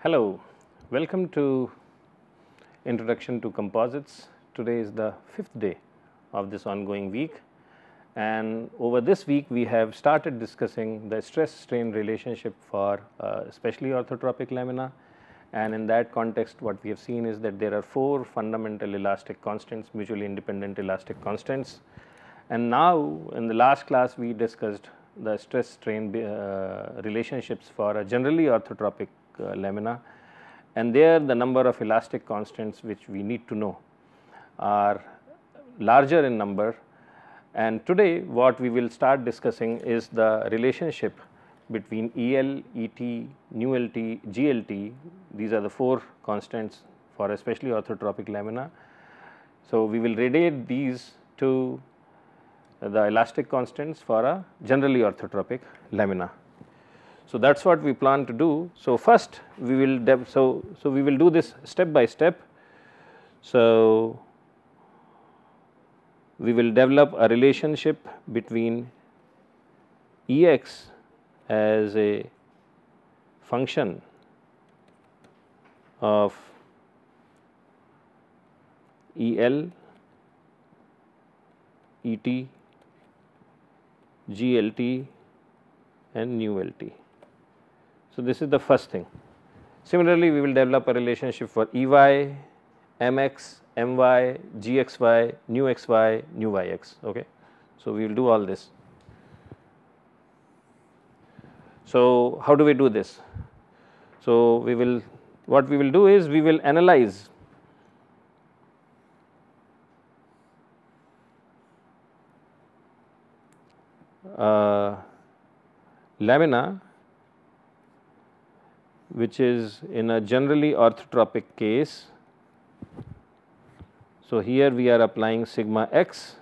Hello, welcome to Introduction to Composites. Today is the 5th day of this ongoing week, and over this week we have started discussing the stress strain relationship for especially orthotropic lamina, and in that context what we have seen is that there are 4 fundamental elastic constants, mutually independent elastic constants. And now in the last class we discussed the stress strain relationships for a generally orthotropic lamina, and there the number of elastic constants which we need to know are larger in number. And today what we will start discussing is the relationship between EL, ET, nu LT, GLT. These are the 4 constants for especially orthotropic lamina. So, we will relate these to the elastic constants for a generally orthotropic lamina. So, that is what we plan to do. So, first we will we will do this step by step. So, we will develop a relationship between Ex as a function of EL, ET, GLT and nu LT. So, this is the first thing. Similarly, we will develop a relationship for EY, MX, MY, GXY, nu XY, nu YX. Okay. So, we will do all this. So, how do we do this? So, what we will do is we will analyze lamina which is in a generally orthotropic case. So, here we are applying sigma x,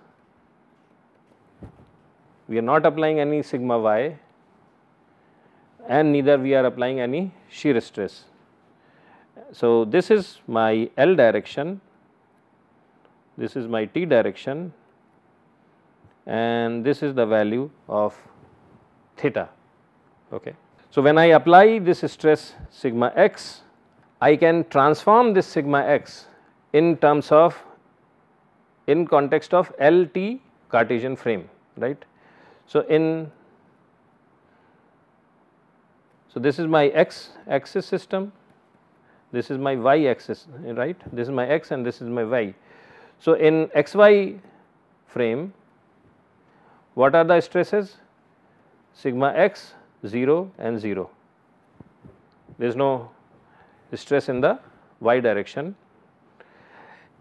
we are not applying any sigma y, and neither we are applying any shear stress. So, this is my L direction, this is my T direction, and this is the value of theta. Okay. So, when I apply this stress sigma x, I can transform this sigma x in terms of in context of LT Cartesian frame, right. So, this is my x axis system, this is my y axis, right, this is my x and this is my y. So, in xy frame, what are the stresses? Sigma x 0 and 0, there is no stress in the y direction.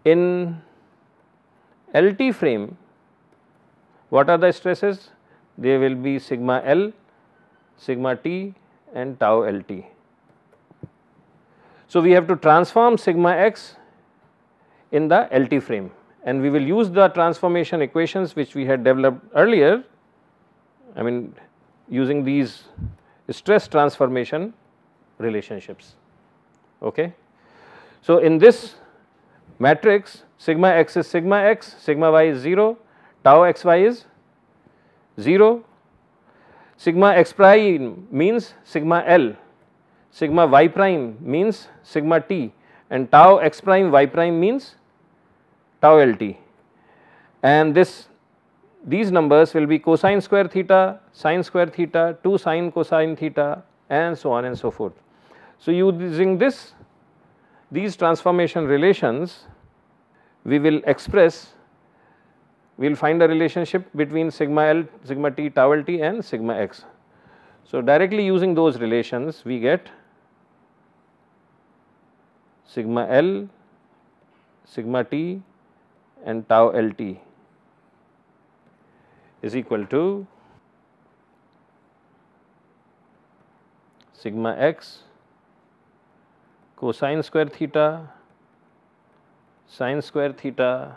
In LT frame, what are the stresses? There will be sigma L, sigma T and tau LT. So, we have to transform sigma x in the LT frame, and we will use the transformation equations which we had developed earlier, I mean using these stress transformation relationships. Okay. So, in this matrix, sigma x is sigma x, sigma y is 0, tau xy is 0, sigma x prime means sigma L, sigma y prime means sigma t, and tau x prime y prime means tau LT, and these numbers will be cosine square theta, sine square theta, 2 sine cosine theta and so on and so forth. So, using these transformation relations, we will find a relationship between sigma L, sigma t, tau LT and sigma x. So, directly using those relations we get sigma L, sigma t and tau LT is equal to sigma x cosine square theta, sine square theta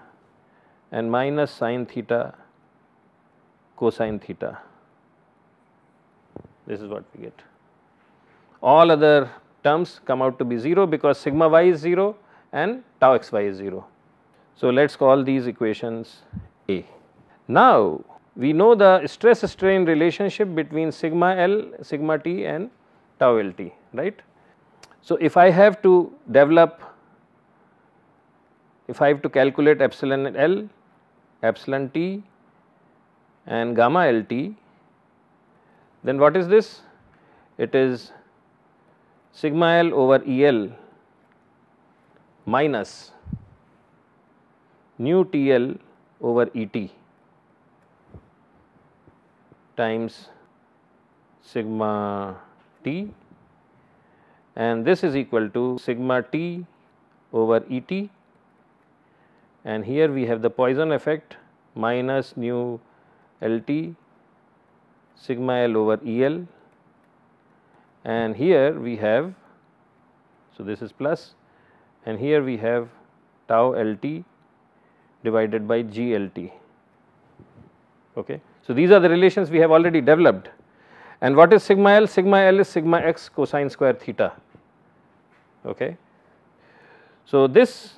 and minus sine theta cosine theta. This is what we get. All other terms come out to be 0 because sigma y is 0 and tau xy is 0. So, let us call these equations A. Now, we know the stress strain relationship between sigma L, sigma t and tau LT, right. So, if I have to calculate epsilon L, epsilon t and gamma LT, then what is this? It is sigma L over EL minus nu TL over ET times sigma t, and this is equal to sigma t over ET, and here we have the Poisson effect minus nu LT sigma L over EL, and here we have, so this is plus, and here we have tau LT divided by GLT. Okay. So, these are the relations we have already developed. And what is sigma L? Sigma L is sigma x cosine square theta. Okay. So, this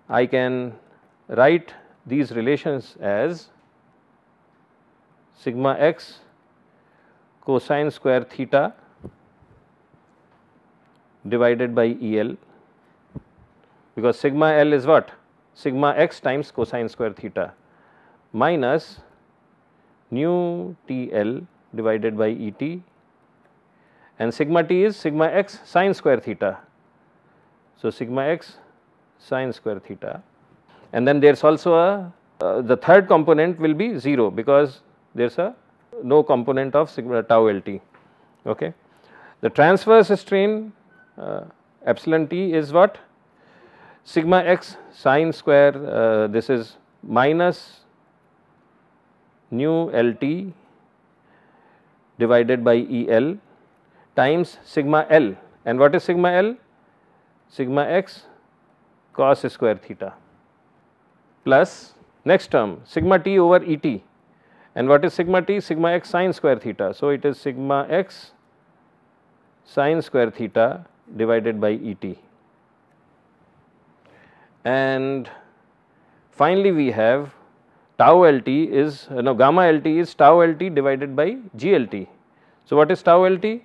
I can write these relations as sigma x cosine square theta divided by EL, because sigma L is what? Sigma x times cosine square theta minus nu TL divided by ET, and sigma t is sigma x sine square theta. So, sigma x sine square theta, and then there is also a the third component will be 0, because there is a no component of sigma tau LT. Okay. The transverse strain epsilon t is what? Sigma x sine square, this is minus nu LT divided by EL times sigma L, and what is sigma L? Sigma x cos square theta plus next term sigma t over ET, and what is sigma t? Sigma x sine square theta. So, it is sigma x sine square theta divided by ET, and finally we have tau LT is gamma LT is tau LT divided by GLT. So, what is tau LT?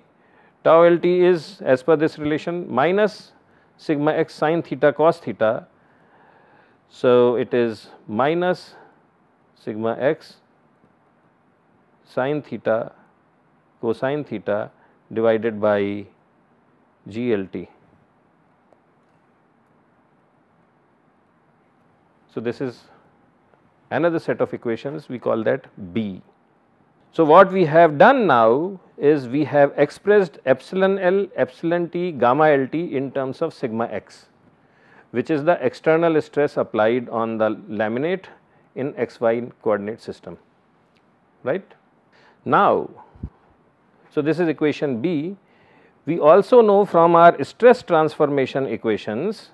Tau LT is, as per this relation, minus sigma x sine theta cos theta. So, it is minus sigma x sine theta cosine theta divided by GLT. So, this is another set of equations, we call that B. So, what we have done now is we have expressed epsilon L, epsilon T, gamma LT in terms of sigma x, which is the external stress applied on the laminate in xy coordinate system, right. Now, so this is equation B. We also know from our stress transformation equations,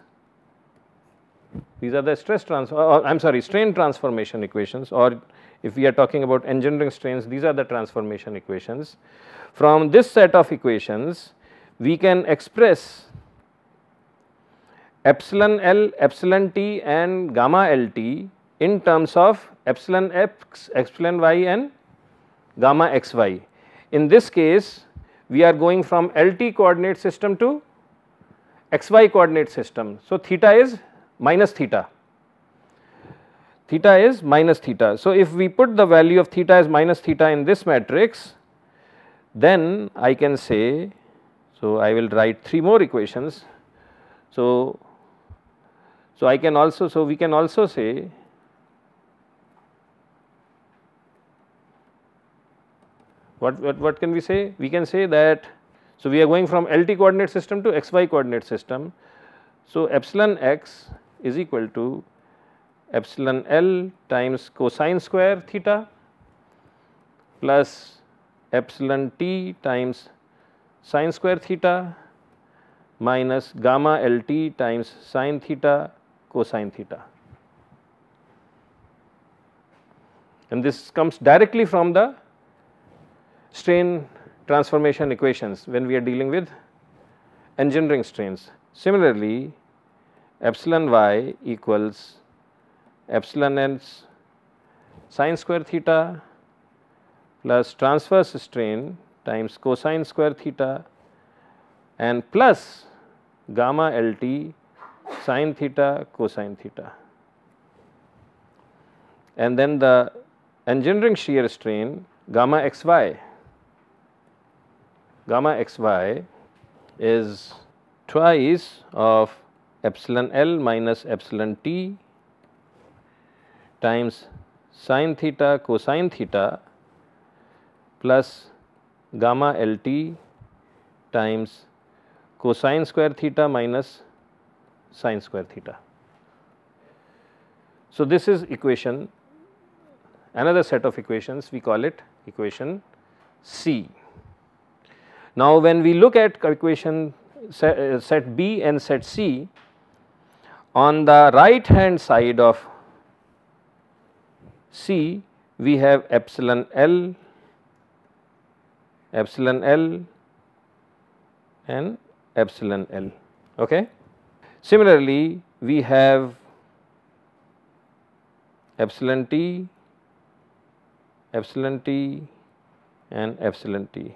these are the strain transformation equations, or if we are talking about engendering strains, these are the transformation equations. From this set of equations, we can express epsilon L, epsilon T and gamma LT in terms of epsilon x, epsilon y and gamma xy. In this case, we are going from LT coordinate system to xy coordinate system. So, theta is minus theta. Theta is minus theta. So, if we put the value of theta as minus theta in this matrix, then I can say, so I will write 3 more equations. So, I can also, so we can also say what can we say? We can say that, so we are going from LT coordinate system to xy coordinate system. So, epsilon x is equal to epsilon L times cosine square theta plus epsilon T times sine square theta minus gamma LT times sine theta cosine theta, and this comes directly from the strain transformation equations when we are dealing with engendering strains. Similarly, epsilon y equals epsilon s sine square theta plus transverse strain times cosine square theta and plus gamma LT sine theta cosine theta. And then the engendering shear strain gamma xy. Gamma xy is twice of epsilon L minus epsilon T times sine theta cosine theta plus gamma LT times cosine square theta minus sine square theta. So, this is equation, another set of equations, we call it equation C. Now, when we look at equation set B and set C, on the right hand side of C we have epsilon L and epsilon L. Okay. Similarly, we have epsilon T and epsilon T,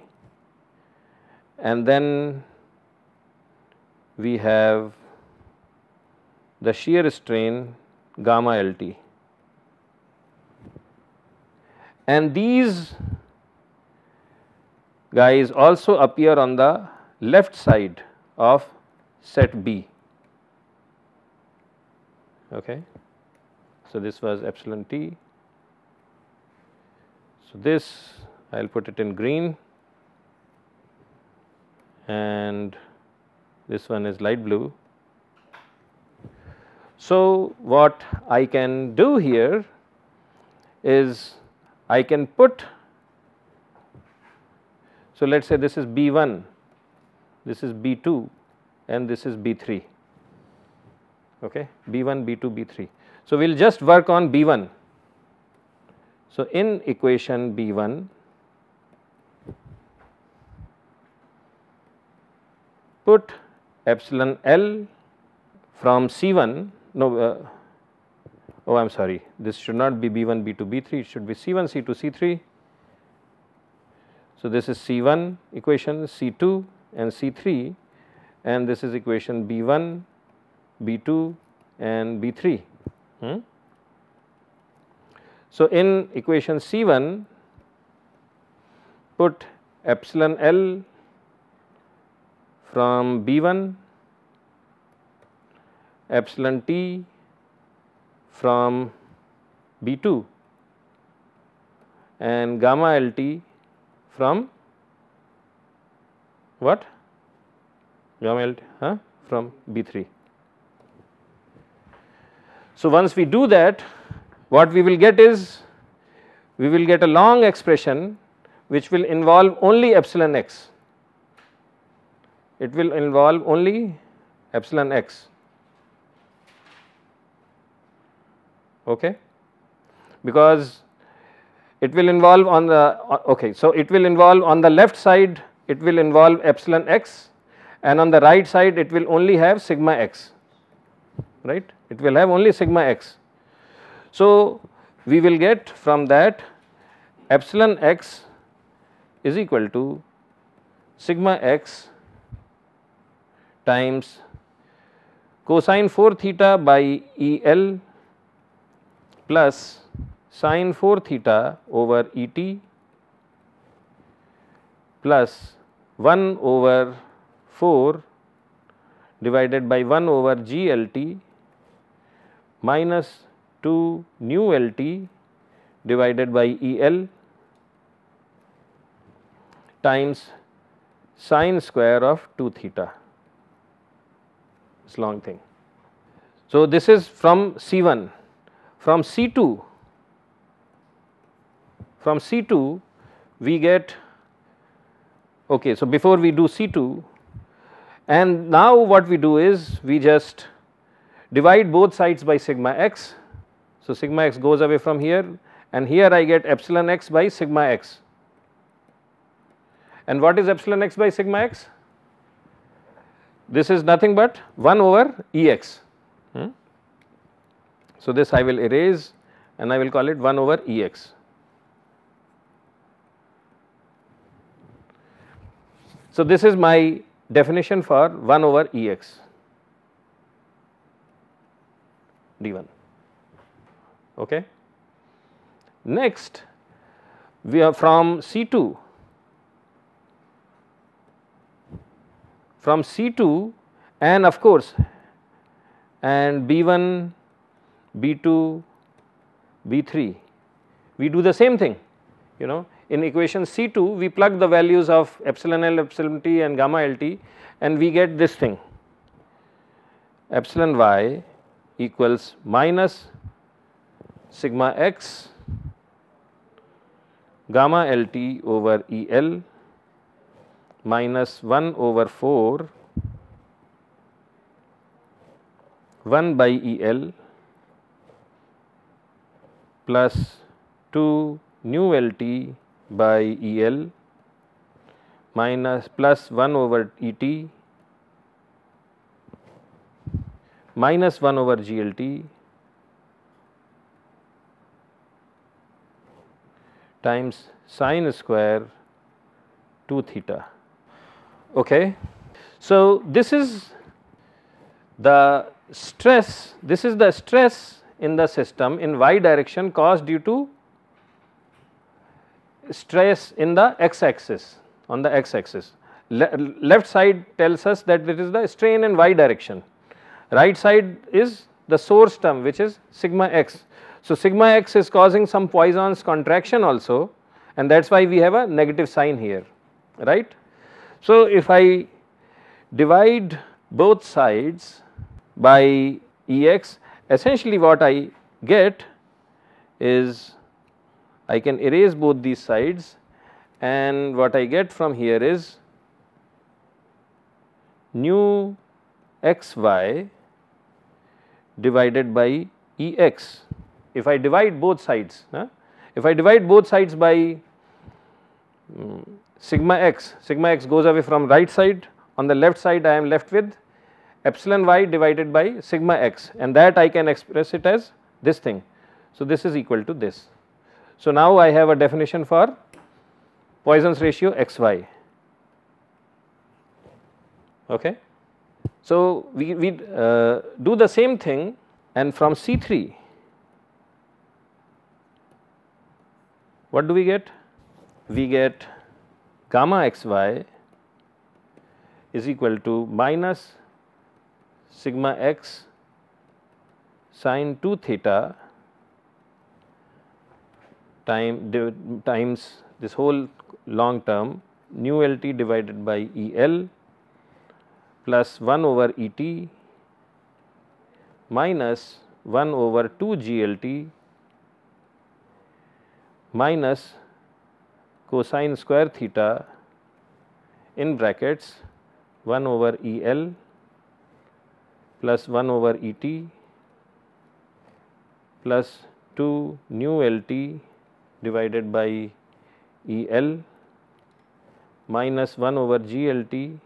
and then we have the shear strain gamma LT, and these guys also appear on the left side of set B. Okay. So, this was epsilon T. So, this I will put it in green and this one is light blue. So, what I can do here is I can put, so let us say this is B1, this is B2 and this is B3, okay, B1, B2, B3. So, we will just work on B1. So, in equation B1, put epsilon L from C1, no, oh I am sorry, this should not be B1, B2, B3, it should be C1, C2, C3. So, this is C1 equation, C2 and C3, and this is equation B1, B2 and B3. So, in equation C1 put epsilon L from B1, epsilon T from B2 and gamma LT from what? Gamma LT from B3. So, once we do that, what we will get is, we will get a long expression which will involve only epsilon x. It will involve only epsilon x, okay, because it will involve on the, okay. So, it will involve on the left side, it will involve epsilon x, and on the right side it will only have sigma x, right, it will have only sigma x. So, we will get from that epsilon x is equal to sigma x times cosine 4 theta by EL plus sine 4 theta over ET plus 1 over 4 divided by 1 over GLT minus 2 nu LT divided by EL times sine square of 2 theta, this long thing. So, this is from C1. From C2, we get, okay, so before we do C2, and now what we do is we just divide both sides by sigma x. So, sigma x goes away from here, and here I get epsilon x by sigma x. And what is epsilon x by sigma x? this is nothing but 1 over Ex. So, this I will erase and I will call it 1 over Ex. So, this is my definition for 1 over Ex d1. Okay. Next, we are from C2. From C2 and of course, and B1, B2, B3, we do the same thing, you know. In equation C2, we plug the values of epsilon L, epsilon T and gamma LT and we get this thing, epsilon y equals minus sigma x gamma LT over EL minus 1 over 4 1 by EL plus 2 nu LT by EL minus plus 1 over ET minus 1 over GLT times sine square 2 theta. Okay. So, this is the stress, in the system in y direction caused due to stress in the x axis, on the x axis. Left side tells us that it is the strain in y direction, right side is the source term which is sigma x. So, sigma x is causing some Poisson's contraction also and that is why we have a negative sign here, right. So, if I divide both sides by Ex, essentially what I get is I can erase both these sides and what I get from here is nu xy divided by Ex. If I divide both sides, if I divide both sides by sigma x goes away from right side, on the left side I am left with epsilon y divided by sigma x and that I can express it as this thing. So, this is equal to this. So, now I have a definition for Poisson's ratio xy. Okay. So, we do the same thing and from C3 what do we get? We get gamma xy is equal to minus sigma x sine 2 theta times this whole long term nu LT divided by EL plus 1 over ET minus 1 over 2 GLT minus cosine square theta in brackets 1 over EL plus 1 over ET plus 2 nu LT divided by EL minus 1 over GLT,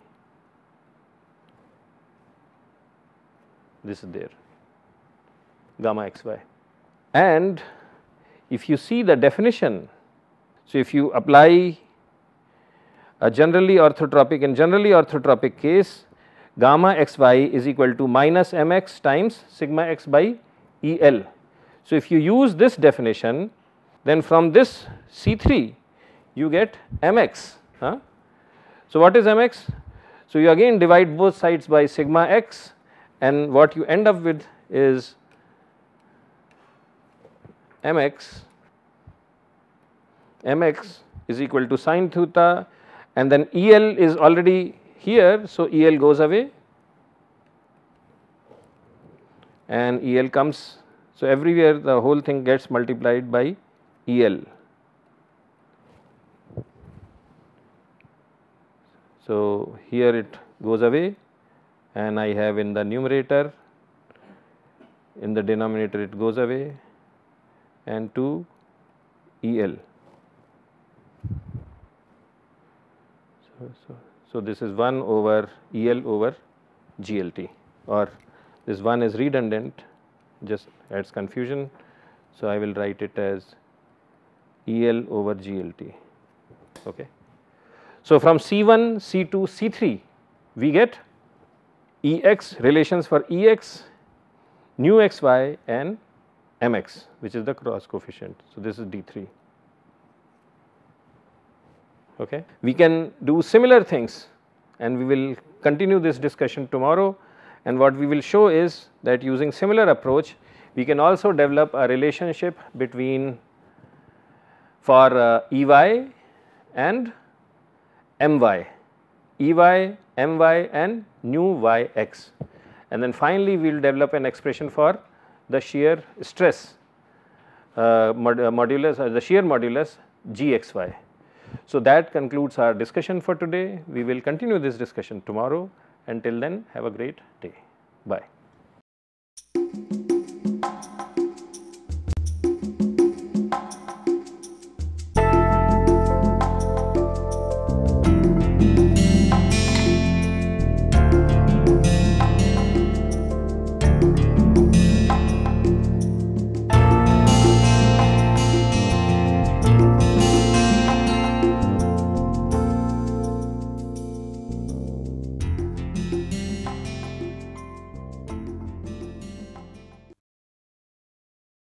this is there, gamma xy. And if you see the definition, so if you apply a generally orthotropic, in generally orthotropic case, gamma xy is equal to minus mx times sigma x by EL. So, if you use this definition, then from this C3 you get mx. So, what is mx? So, you again divide both sides by sigma x and what you end up with is mx is equal to sine theta and then EL is already here. So, EL goes away and EL comes. So, everywhere the whole thing gets multiplied by EL. So, here it goes away and I have in the numerator, in the denominator it goes away and 2 EL. So, this is 1 over EL over GLT, or this one is redundant, just adds confusion. So, I will write it as EL over GLT. Okay. So, from C1, C2, C3 we get EX, relations for EX, nu XY and MX, which is the cross coefficient. So, this is D3. Okay. We can do similar things and we will continue this discussion tomorrow, and what we will show is that using similar approach we can also develop a relationship between for EY and MY, EY, MY and nu YX, and then finally we will develop an expression for the shear stress modulus, or the shear modulus GXY. So, that concludes our discussion for today. We will continue this discussion tomorrow. Until then, have a great day. Bye.